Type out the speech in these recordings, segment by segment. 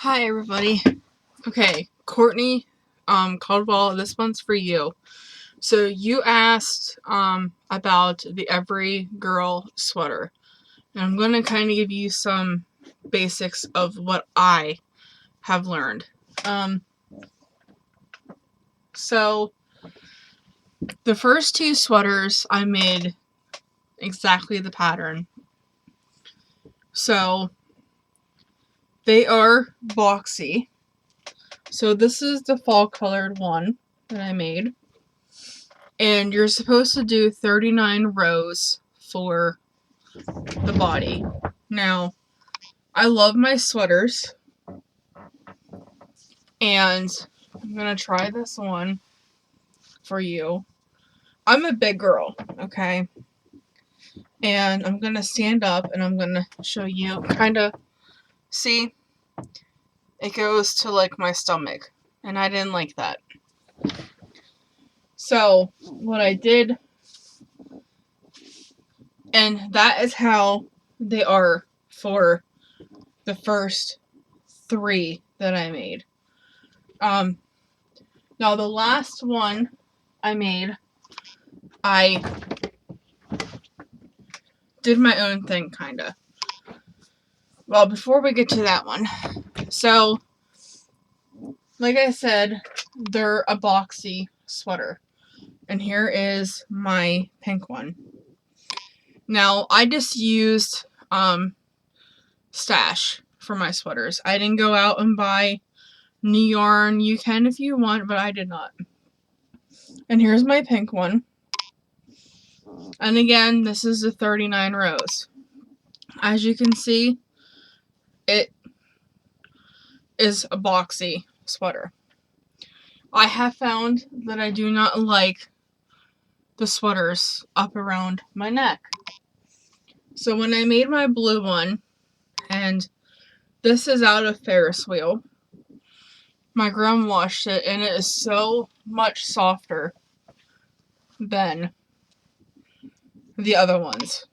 Hi everybody. Okay, Courtney, Caldwell, this one's for you. So you asked about the Every Girl sweater. And I'm gonna kind of give you some basics of what I have learned. So the first two sweaters I made exactly the pattern. So they are boxy. So this is the fall colored one that I made. And you're supposed to do 39 rows for the body. Now, I love my sweaters. And I'm going to try this one for you. I'm a big girl, okay? And I'm going to stand up and I'm going to show you, kind of, see? It goes to, like, my stomach. And I didn't like that. So, what I did, and that is how they are for the first three that I made. Now the last one I made, I did my own thing, kinda. Well, before we get to that one, so, like I said, they're a boxy sweater. And here is my pink one. Now, I just used, Stash for my sweaters. I didn't go out and buy new yarn. You can if you want, but I did not. And here's my pink one. And again, this is the 39 rows. As you can see, it is a boxy sweater. I have found that I do not like the sweaters up around my neck. So when I made my blue one, and this is out of Ferris wheel, my grandma washed it and it is so much softer than the other ones.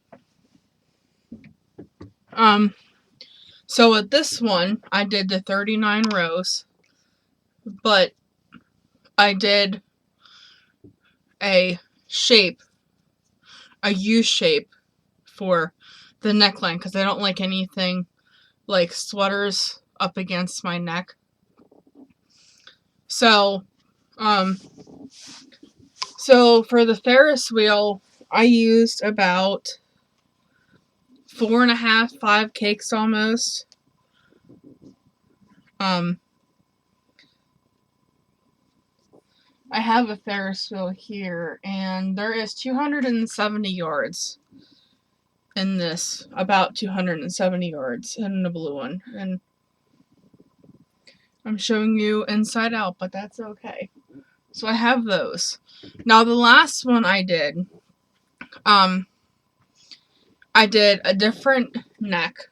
So with this one, I did the 39 rows, but I did a shape, a U shape for the neckline, because I don't like anything like sweaters up against my neck. So, so for the Ferris wheel, I used about 4.5, 5 cakes almost. I have a Ferris wheel here, and there is 270 yards in this, about 270 yards in the blue one, and I'm showing you inside out, but that's okay. So I have those. Now the last one I did a different neck,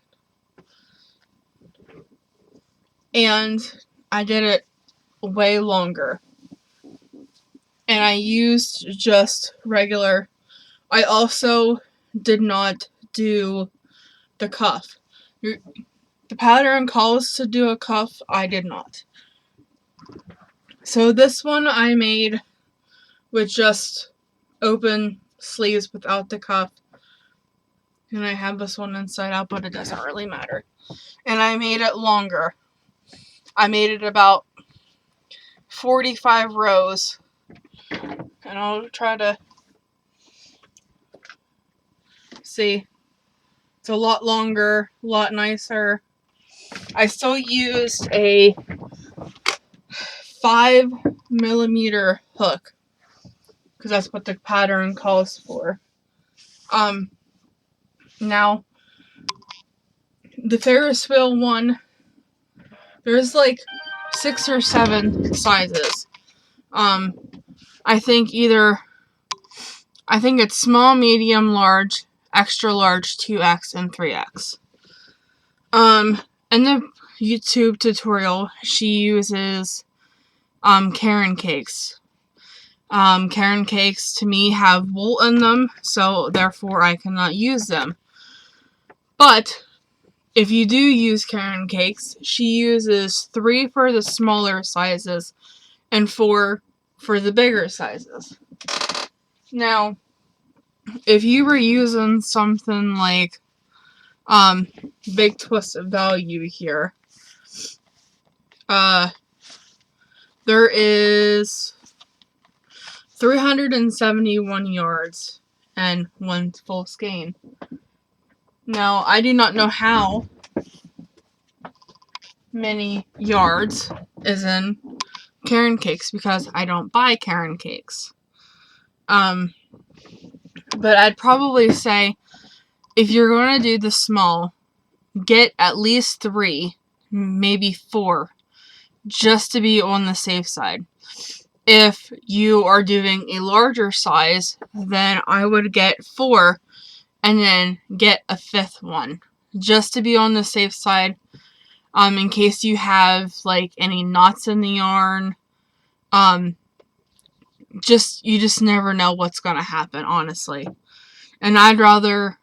and I did it way longer. And I used just regular. I also did not do the cuff. The pattern calls to do a cuff. I did not. So this one I made with just open sleeves without the cuff. And I have this one inside out, but it doesn't really matter. And I made it longer. I made it about 45 rows. And I'll try to see. It's a lot longer, a lot nicer. I still used a 5mm hook, because that's what the pattern calls for. Now, the Ferris wheel one, there's like 6 or 7 sizes. I think it's small, medium, large, extra large, 2X, and 3X. In the YouTube tutorial, she uses Karen cakes. Karen cakes to me have wool in them, so therefore I cannot use them. But if you do use Karen cakes, she uses 3 for the smaller sizes and 4 for the bigger sizes. Now, if you were using something like Big Twist of Value here, there is 371 yards and 1 full skein. Now, I do not know how many yards is in Karen cakes because I don't buy Karen cakes. But I'd probably say if you're going to do the small, get at least 3, maybe 4, just to be on the safe side. If you are doing a larger size, then I would get 4 and then get a 5th one, just to be on the safe side, in case you have like any knots in the yarn. You just never know what's gonna happen, honestly. And I'd rather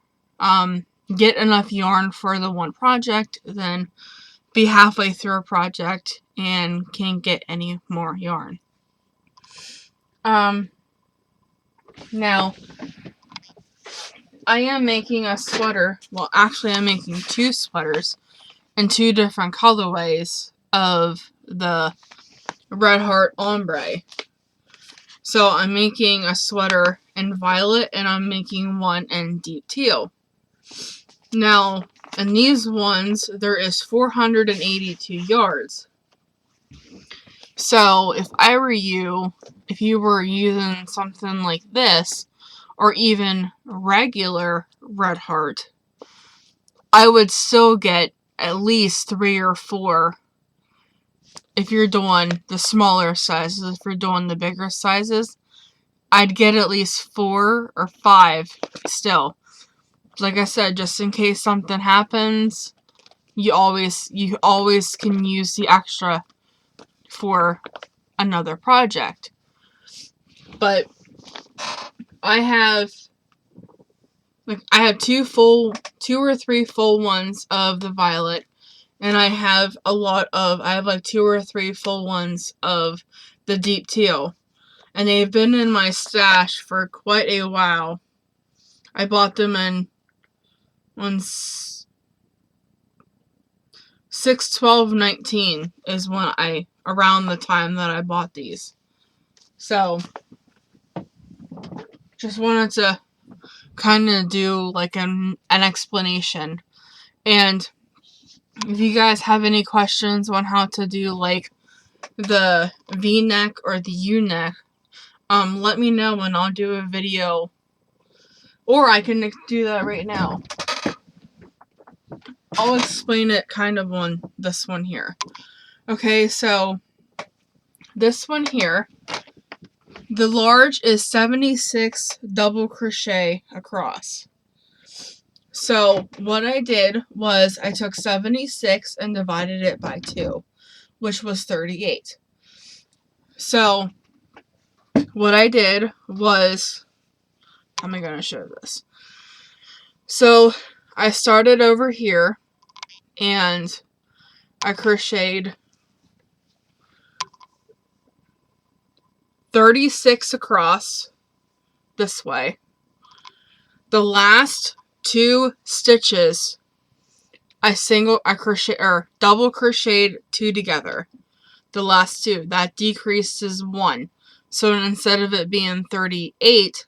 get enough yarn for the one project than be halfway through a project and can't get any more yarn. Now, I am making a sweater. Well, actually, I'm making 2 sweaters in 2 different colorways of the Red Heart Ombre. So I'm making a sweater in violet and I'm making one in deep teal. Now, in these ones, there is 482 yards. So if I were you, if you were using something like this, or even regular Red Heart, I would still get at least 3 or 4 if you're doing the smaller sizes. If you're doing the bigger sizes, I'd get at least 4 or 5 still. Like I said, just in case something happens, you always can use the extra for another project. But I have 2 or 3 full ones of the violet, and I have like 2 or 3 full ones of the deep teal, and they've been in my stash for quite a while. I bought them in 6/12/19 is when around the time that I bought these. So just wanted to kind of do like an explanation. And if you guys have any questions on how to do like the V-neck or the U-neck, let me know and I'll do a video, or I can do that right now. I'll explain it kind of on this one here. Okay, so this one here, the large is 76 double crochet across. So what I did was I took 76 and divided it by 2, which was 38. So what I did was, how am I going to show this? So I started over here and I crocheted 36 across this way. The last 2 stitches I double crocheted 2 together. The last 2, that decreases 1. So instead of it being 38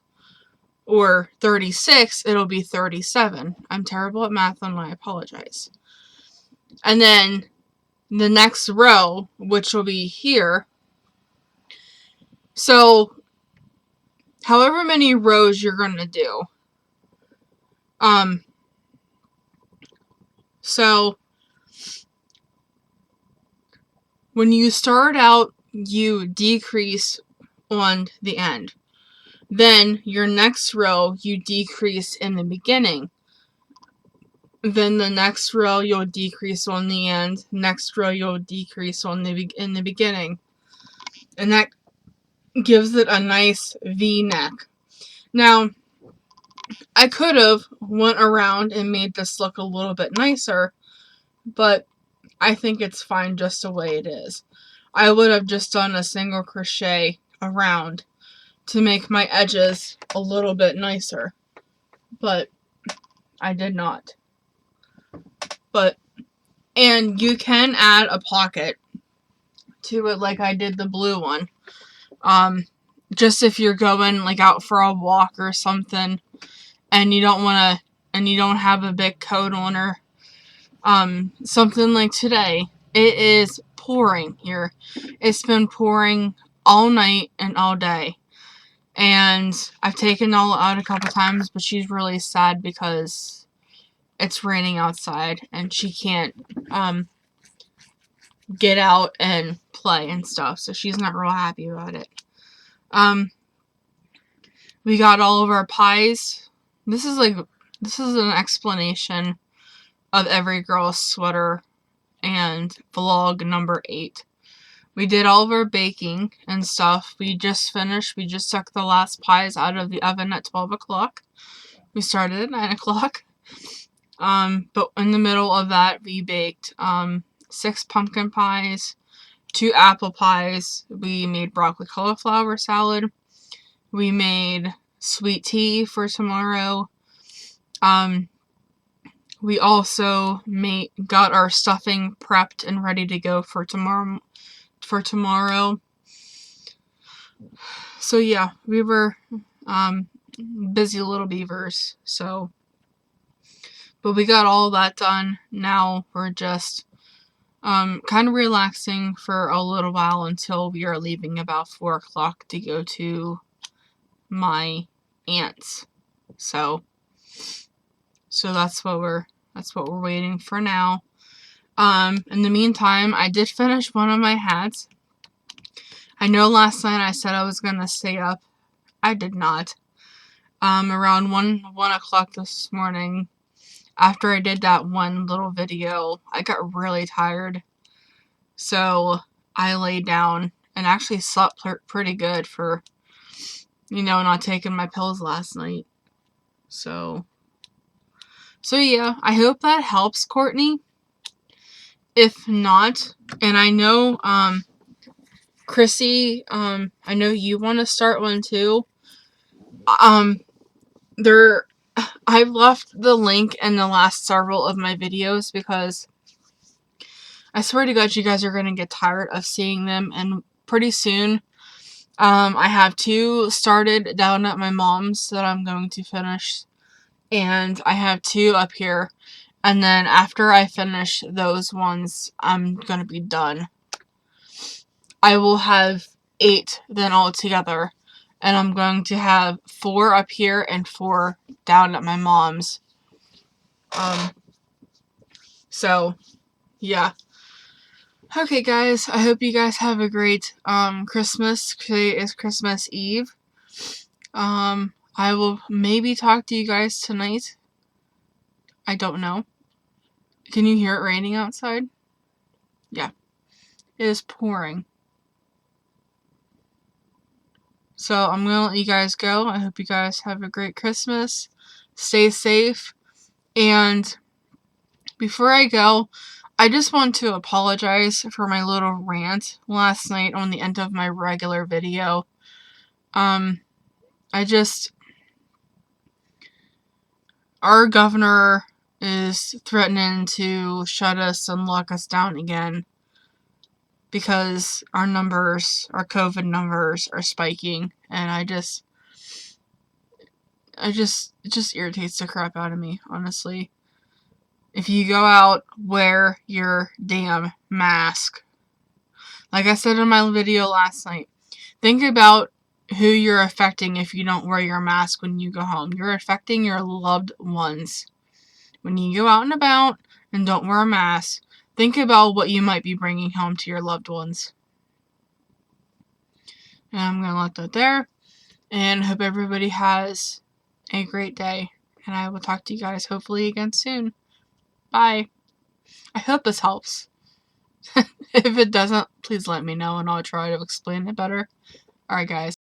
or 36, it'll be 37. I'm terrible at math and I apologize. And then the next row, which will be here. So however many rows you're going to do. So when you start out, you decrease on the end. Then your next row, you decrease in the beginning. Then the next row, you'll decrease on the end. Next row, you'll decrease in the beginning. And that gives it a nice V-neck. Now, I could have went around and made this look a little bit nicer but I think it's fine just the way it is. I would have just done a single crochet around to make my edges a little bit nicer, but I did not. And you can add a pocket to it like I did the blue one. Just if you're going like out for a walk or something and you don't have a big coat on, or something like today. It is pouring here. It's been pouring all night and all day. And I've taken Nala out a couple times, but she's really sad because it's raining outside and she can't get out and play and stuff. So she's not real happy about it. We got all of our pies. This is an explanation of every girl's sweater and vlog number 8. We did all of our baking and stuff. We just finished. We just took the last pies out of the oven at 12 o'clock. We started at 9 o'clock. But in the middle of that, we baked 6 pumpkin pies, 2 apple pies. We made broccoli cauliflower salad. We made sweet tea for tomorrow. We also got our stuffing prepped and ready to go for tomorrow. So yeah, we were busy little beavers. But we got all that done. Now we're just kind of relaxing for a little while until we are leaving about 4 o'clock to go to my aunt's. So that's what we're waiting for now. In the meantime, I did finish one of my hats. I know last night I said I was gonna stay up. I did not. Around 1 o'clock this morning, after I did that one little video, I got really tired. So I laid down and actually slept pretty good for, not taking my pills last night. So yeah, I hope that helps, Courtney. If not, and I know, Chrissy, I know you want to start one too. I've left the link in the last several of my videos because I swear to God, you guys are going to get tired of seeing them, and pretty soon, I have 2 started down at my mom's that I'm going to finish, and I have 2 up here, and then after I finish those ones, I'm going to be done. I will have 8 then altogether, and I'm going to have 4 up here and 4 down at my mom's. So, yeah. Okay, guys, I hope you guys have a great, Christmas. Today is Christmas Eve. I will maybe talk to you guys tonight. I don't know. Can you hear it raining outside? Yeah. It is pouring. So, I'm gonna let you guys go. I hope you guys have a great Christmas. Stay safe. And before I go, I just want to apologize for my little rant last night on the end of my regular video. Our governor is threatening to shut us and lock us down again because our COVID numbers are spiking, and it just irritates the crap out of me, honestly. If you go out, wear your damn mask. Like I said in my video last night, think about who you're affecting if you don't wear your mask when you go home. You're affecting your loved ones. When you go out and about and don't wear a mask, think about what you might be bringing home to your loved ones. And I'm going to let that there. And hope everybody has a great day. And I will talk to you guys hopefully again soon. Bye. I hope this helps. If it doesn't, please let me know and I'll try to explain it better. Alright, guys.